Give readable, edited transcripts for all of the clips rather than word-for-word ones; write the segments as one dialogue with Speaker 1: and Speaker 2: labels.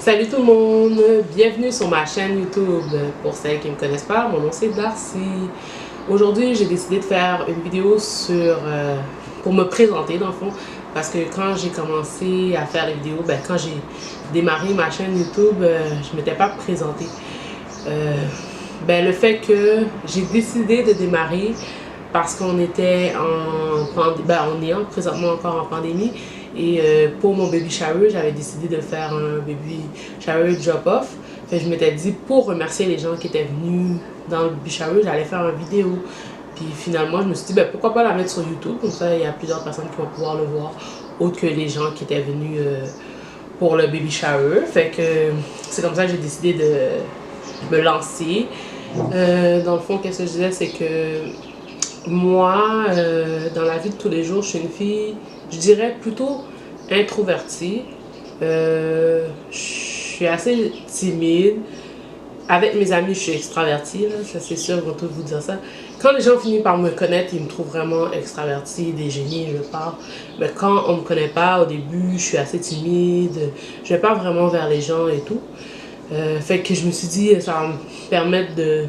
Speaker 1: Salut tout le monde, bienvenue sur ma chaîne YouTube. Pour celles qui ne me connaissent pas, mon nom c'est Darcy. Aujourd'hui, j'ai décidé de faire une vidéo pour me présenter dans le fond. Parce que quand j'ai commencé à faire les vidéos, quand j'ai démarré ma chaîne YouTube, je ne m'étais pas présentée. Le fait que j'ai décidé de démarrer parce qu'on était on est présentement encore en pandémie. Et pour mon baby shower, j'avais décidé de faire un baby shower drop-off. Je m'étais dit, pour remercier les gens qui étaient venus dans le baby shower, j'allais faire une vidéo. Puis finalement, je me suis dit, pourquoi pas la mettre sur YouTube? Comme ça, il y a plusieurs personnes qui vont pouvoir le voir, autres que les gens qui étaient venus pour le baby shower. C'est comme ça que j'ai décidé de me lancer. Dans le fond, qu'est-ce que je disais, c'est que moi, dans la vie de tous les jours, je suis une fille, je dirais plutôt introvertie. Je suis assez timide. Avec mes amis, je suis extravertie, là, ça c'est sûr, ils vont tous vous dire ça. Quand les gens finissent par me connaître, ils me trouvent vraiment extravertie, dégainée, je parle. Mais quand on me connaît pas, au début, je suis assez timide, je vais pas vraiment vers les gens et tout. Fait que je me suis dit, ça va me permettre de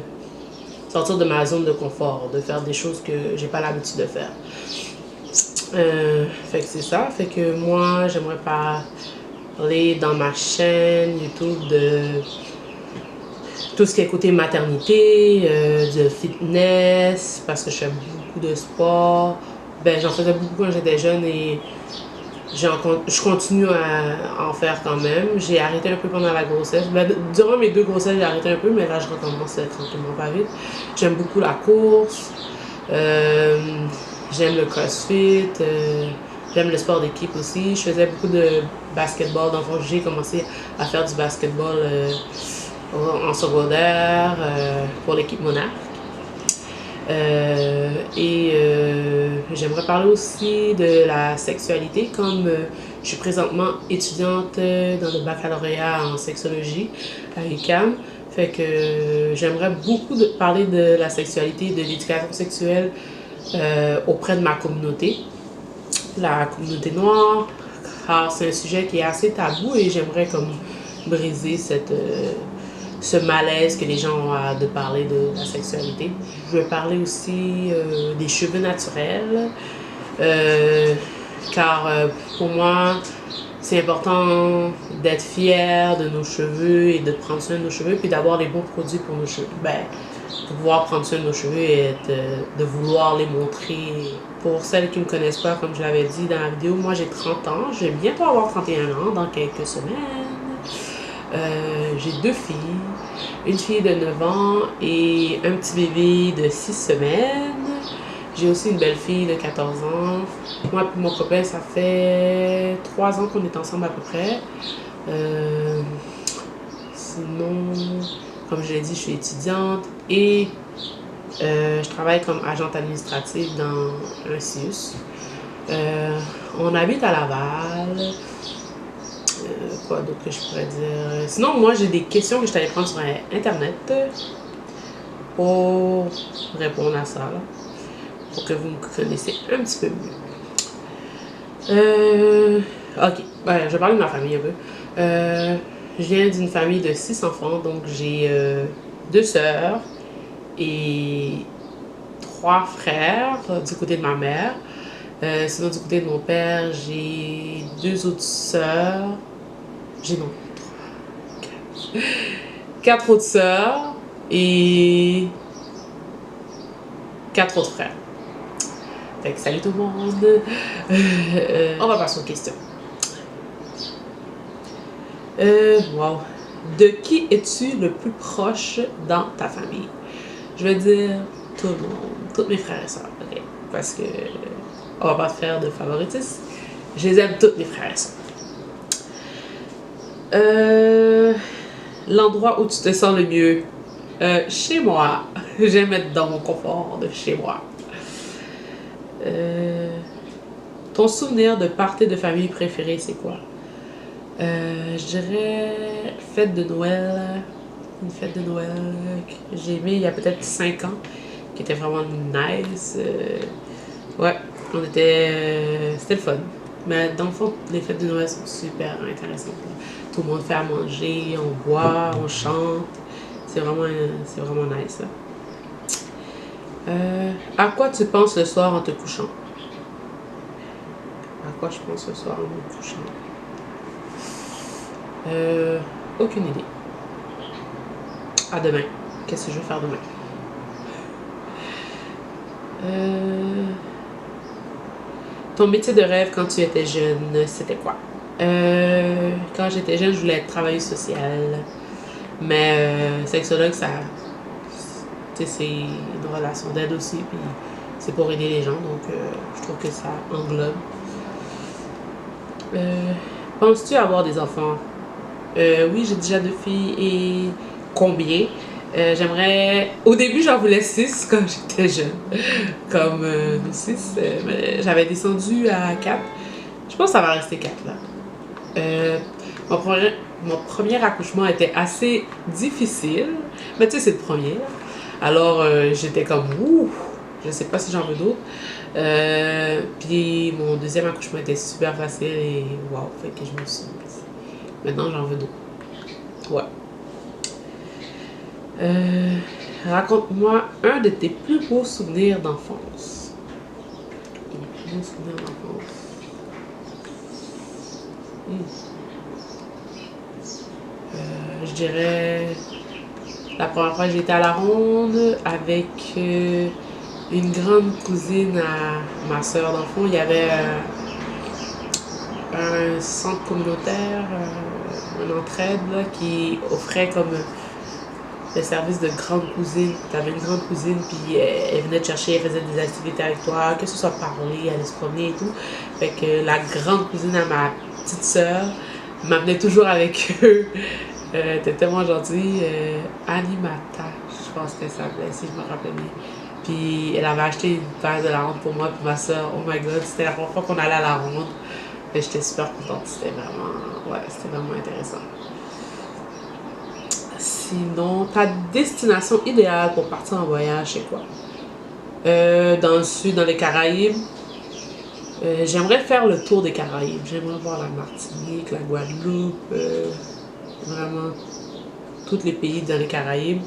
Speaker 1: sortir de ma zone de confort, de faire des choses que j'ai pas l'habitude de faire. Fait que c'est ça. Fait que moi, j'aimerais parler dans ma chaîne YouTube de tout ce qui est côté maternité, de fitness, parce que je fais beaucoup de sport. J'en faisais beaucoup quand j'étais jeune et je continue à en faire quand même. J'ai arrêté un peu pendant la grossesse. Durant mes 2 grossesses, j'ai arrêté un peu, mais là, je recommence tranquillement pas vite. J'aime beaucoup la course. J'aime le crossfit. J'aime le sport d'équipe aussi. Je faisais beaucoup de basketball. Donc, j'ai commencé à faire du basketball en secondaire pour l'équipe Monarch. J'aimerais parler aussi de la sexualité, comme je suis présentement étudiante dans le baccalauréat en sexologie à l'UQAM. Fait que j'aimerais beaucoup parler de la sexualité et de l'éducation sexuelle auprès de ma communauté, la communauté noire, car c'est un sujet qui est assez tabou et j'aimerais comme briser ce malaise que les gens ont de parler de la sexualité. Je vais parler aussi des cheveux naturels, car pour moi, c'est important d'être fier de nos cheveux et de prendre soin de nos cheveux, puis d'avoir les bons produits pour nos cheveux. Pour pouvoir prendre soin de nos cheveux et de vouloir les montrer. Pour celles qui ne me connaissent pas, comme je l'avais dit dans la vidéo, moi j'ai 30 ans, je vais bientôt avoir 31 ans dans quelques semaines. J'ai 2 filles, une fille de 9 ans et un petit bébé de 6 semaines. J'ai aussi une belle fille de 14 ans. Moi et mon copain, ça fait 3 ans qu'on est ensemble à peu près. Sinon, comme je l'ai dit, je suis étudiante et je travaille comme agente administrative dans un CIUS. On habite à Laval. Quoi d'autre que je pourrais dire? Sinon, moi, j'ai des questions que je t'allais prendre sur Internet pour répondre à ça, là, pour que vous me connaissiez un petit peu mieux. Ok, je vais parler de ma famille un peu. Je viens d'une famille de 6 enfants, donc j'ai 2 sœurs et 3 frères du côté de ma mère. Sinon, du côté de mon père, j'ai 2 autres sœurs. J'ai 4 autres sœurs et 4 autres frères. Fait que salut tout le monde. On va passer aux questions. Wow. De qui es-tu le plus proche dans ta famille? Je vais dire tout le monde, tous mes frères et sœurs, ok? Parce que on va pas faire de favoritisme. Je les aime tous mes frères et sœurs. L'endroit où tu te sens le mieux? Chez moi. J'aime être dans mon confort de chez moi. Ton souvenir de party de famille préféré, c'est quoi? Je dirais fête de Noël. Une fête de Noël que j'ai aimée il y a peut-être 5 ans, qui était vraiment nice. Ouais, c'était le fun. Mais dans le fond, les fêtes de Noël sont super intéressantes. Là. Tout le monde fait à manger, on boit, on chante. C'est vraiment nice. Là. À quoi tu penses le soir en te couchant? À quoi je pense le soir en me couchant? Aucune idée. À demain. Qu'est-ce que je vais faire demain? Ton métier de rêve quand tu étais jeune, c'était quoi? Quand j'étais jeune, je voulais être travailleuse sociale. Mais sexologue, ça, c'est une relation d'aide aussi. Puis c'est pour aider les gens. Donc je trouve que ça englobe. Penses-tu avoir des enfants? Oui, j'ai déjà 2 filles. Et combien? J'aimerais. Au début, j'en voulais 6 quand j'étais jeune. Comme 6. Mais j'avais descendu à 4. Je pense que ça va rester 4 là. Mon premier accouchement était assez difficile. Mais tu sais, c'est le premier. Alors, j'étais comme, ouh, je sais pas si j'en veux d'autres. Puis mon deuxième accouchement était super facile et waouh, fait que je me suis dit, maintenant j'en veux d'autres. Ouais. Raconte-moi un de tes plus beaux souvenirs d'enfance. Les plus beaux souvenirs d'enfance. Je dirais la première fois que j'étais à la ronde avec une grande cousine à ma soeur. Dans le fond, il y avait un centre communautaire, une entraide là, qui offrait comme le service de grande cousine. Tu avais une grande cousine, puis elle venait te chercher, elle faisait des activités avec toi, que ce soit parler, aller se promener et tout. Fait que la grande cousine à ma petite soeur m'amenait toujours avec eux. T'es tellement gentille. Animata, je pense que ça s'appelait, si je me rappelle bien. Puis elle avait acheté une paire de la ronde pour moi et ma soeur. Oh my god, c'était la première fois qu'on allait à la ronde. Et j'étais super contente. C'était vraiment intéressant. Sinon, ta destination idéale pour partir en voyage, c'est quoi? Dans le sud, dans les Caraïbes. J'aimerais faire le tour des Caraïbes. J'aimerais voir la Martinique, la Guadeloupe, vraiment tous les pays dans les Caraïbes.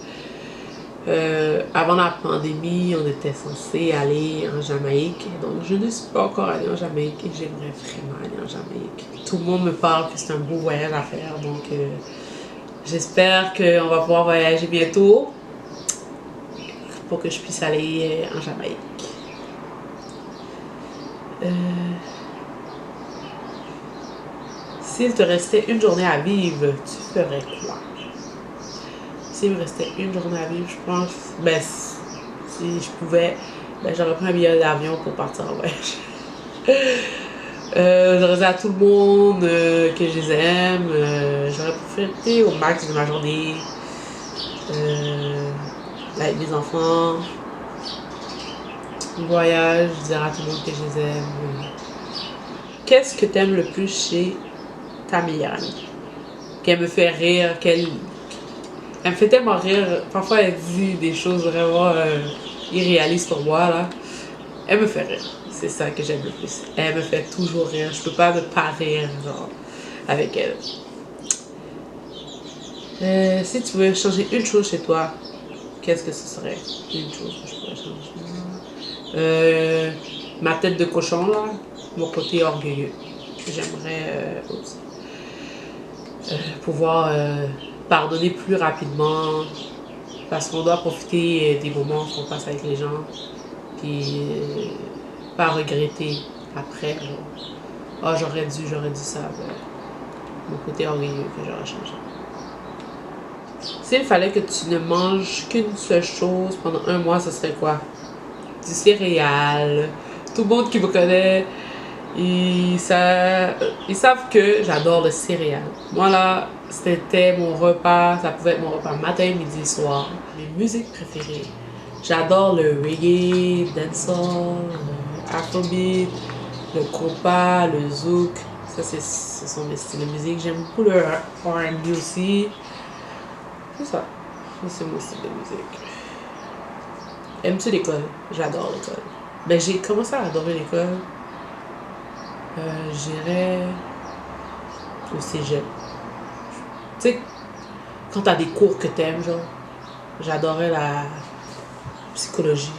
Speaker 1: Avant la pandémie, on était censé aller en Jamaïque. Donc, je ne suis pas encore allée en Jamaïque et j'aimerais vraiment aller en Jamaïque. Tout le monde me parle que c'est un beau voyage à faire. Donc, j'espère qu'on va pouvoir voyager bientôt pour que je puisse aller en Jamaïque. S'il te restait une journée à vivre, tu ferais quoi? S'il me restait une journée à vivre, je pense, si je pouvais, j'aurais pris un billet d'avion pour partir en voyage. J'aurais dit à tout le monde que je les aime. J'aurais profité au max de ma journée avec mes enfants. Voyage, je dirais à tout le monde que je les aime. Qu'est-ce que tu aimes le plus chez ta meilleure amie? Qu'elle me fait rire, elle me fait tellement rire. Parfois, elle dit des choses vraiment irréalistes pour moi, là. Elle me fait rire. C'est ça que j'aime le plus. Elle me fait toujours rire. Je peux pas ne pas rire, genre, avec elle. Si tu veux changer une chose chez toi, qu'est-ce que ce serait? Une chose que je pourrais changer. Ma tête de cochon, là. Mon côté orgueilleux. J'aimerais aussi pouvoir pardonner plus rapidement parce qu'on doit profiter des moments qu'on passe avec les gens puis pas regretter après genre, j'aurais dû ça, mon côté orgueilleux que j'aurais changé. S'il fallait que tu ne manges qu'une seule chose pendant un mois, ce serait quoi? Du céréal. Tout le monde qui me connaît, ils savent que j'adore le céréal. Moi là, c'était mon repas, ça pouvait être mon repas matin, midi, soir. Mes musiques préférées. J'adore le reggae, dancehall, le afrobeat, le compas, le zouk. Ça, ce sont mes styles de musique. J'aime beaucoup le R&B aussi. C'est ça. C'est mon style de musique. Aimes-tu l'école? J'adore l'école. J'ai commencé à adorer l'école J'irais au cégep. Tu sais, quand t'as des cours que t'aimes, genre, j'adorais la psychologie,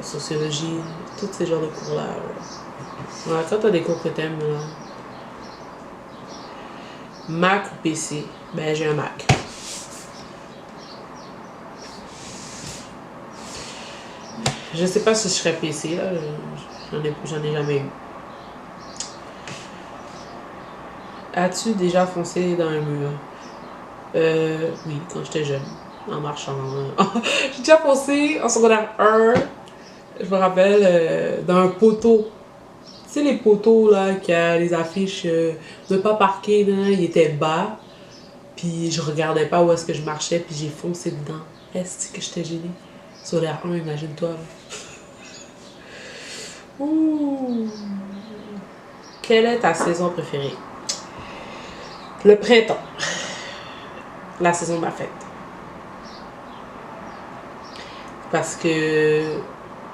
Speaker 1: sociologie, tous ces genres de cours-là. Ouais, quand t'as des cours que t'aimes, là. Mac ou PC? Ben, j'ai un Mac. Je sais pas si je serais PC, là. J'en ai jamais eu. As-tu déjà foncé dans un mur? Oui, quand j'étais jeune, en marchant. J'ai déjà foncé en secondaire 1, je me rappelle, dans un poteau. Tu sais, les poteaux, là, qui a les affiches ne pas parquer, là, ils étaient bas. Puis je regardais pas où est-ce que je marchais, puis j'ai foncé dedans. Est-ce que j'étais gênée? Secondaire 1, imagine-toi. Ouh. Quelle est ta saison préférée? Le printemps. La saison de ma fête. Parce que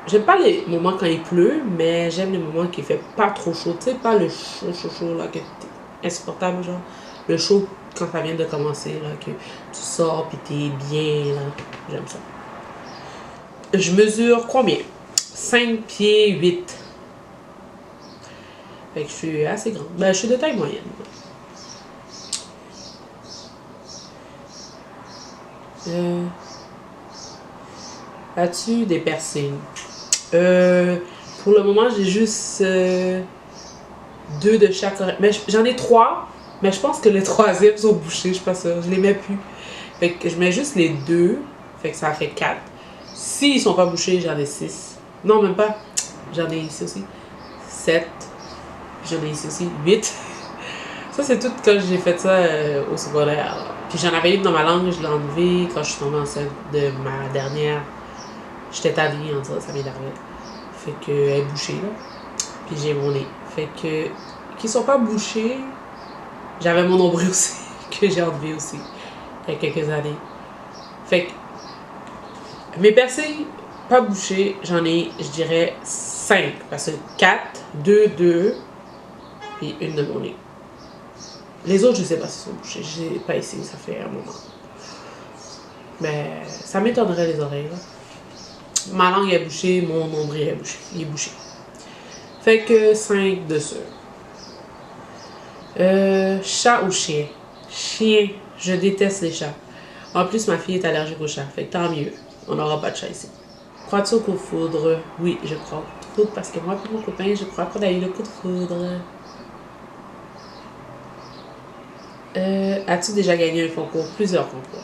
Speaker 1: j'aime pas les moments quand il pleut, mais j'aime les moments qui fait pas trop chaud. Tu sais, pas le chaud là, qui est insupportable, genre. Le chaud quand ça vient de commencer, là, que tu sors pis t'es bien, là. J'aime ça. Je mesure combien? 5 pieds 8. Fait que je suis assez grande. Ben, je suis de taille moyenne. As-tu des piercings? Pour le moment, j'ai juste 2 de chaque oreille. Mais j'en ai 3, mais je pense que les troisièmes sont bouchés, je suis pas sûre. Je les mets plus. Fait que je mets juste les 2, fait que ça fait 4. S'ils sont pas bouchés, j'en ai 6. Non, même pas. J'en ai ici aussi. 7. J'en ai ici aussi. 8. Ça, c'est tout quand j'ai fait ça au secondaire. Puis j'en avais une dans ma langue, je l'ai enlevée quand je suis tombée enceinte de ma dernière. J'étais tannée, en ça m'est arrivé. Fait que elle est bouchée, là. Puis j'ai mon nez. Fait que, qui sont pas bouchés, j'avais mon nombril aussi, que j'ai enlevé aussi, il y a quelques années. Fait que, mes piercings pas bouchés, j'en ai, je dirais, 5. Parce que 4, 2, et une de mon nez. Les autres, je sais pas si sont bouchés. J'ai pas essayé, ça fait un moment. Mais ça m'étonnerait les oreilles, là. Ma langue est bouchée, mon nombril est bouché. Il est bouché. Fait que 5 de sûr. Chat ou chien? Chien. Je déteste les chats. En plus, ma fille est allergique aux chats. Fait que tant mieux. On n'aura pas de chat ici. Crois-tu au coup de foudre? Oui, je crois au coup de foudre parce que moi et mon copain, je crois qu'on a eu le coup de foudre. As-tu déjà gagné un concours? Plusieurs concours.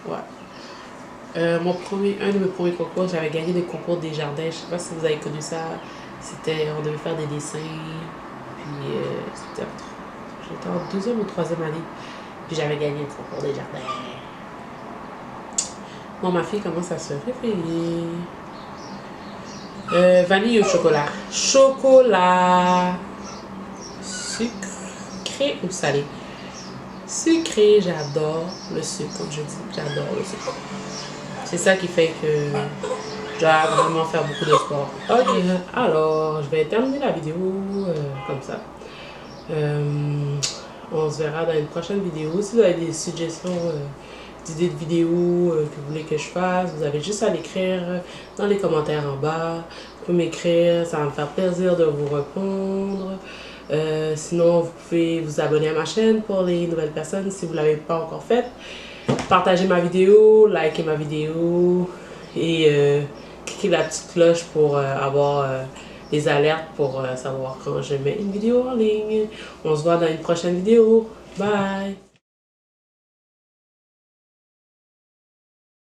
Speaker 1: Ouais. Un de mes premiers concours, j'avais gagné des concours des jardins. Je sais pas si vous avez connu ça. On devait faire des dessins. Puis j'étais en 2e ou 3e année. Puis j'avais gagné le concours des jardins. Bon, ma fille commence à se réveiller. Vanille ou chocolat? Chocolat. Sucré ou salé? Sucré, j'adore le sucre, comme je dis. J'adore le sucre. C'est ça qui fait que je dois vraiment faire beaucoup de sport. Ok, alors je vais terminer la vidéo comme ça. On se verra dans une prochaine vidéo. Si vous avez des suggestions d'idées de vidéos que vous voulez que je fasse, vous avez juste à l'écrire dans les commentaires en bas. Vous pouvez m'écrire, ça va me faire plaisir de vous répondre. Sinon, vous pouvez vous abonner à ma chaîne pour les nouvelles personnes si vous ne l'avez pas encore fait. Partagez ma vidéo, likez ma vidéo et cliquez la petite cloche pour avoir des alertes pour savoir quand je mets une vidéo en ligne. On se voit dans une prochaine vidéo. Bye!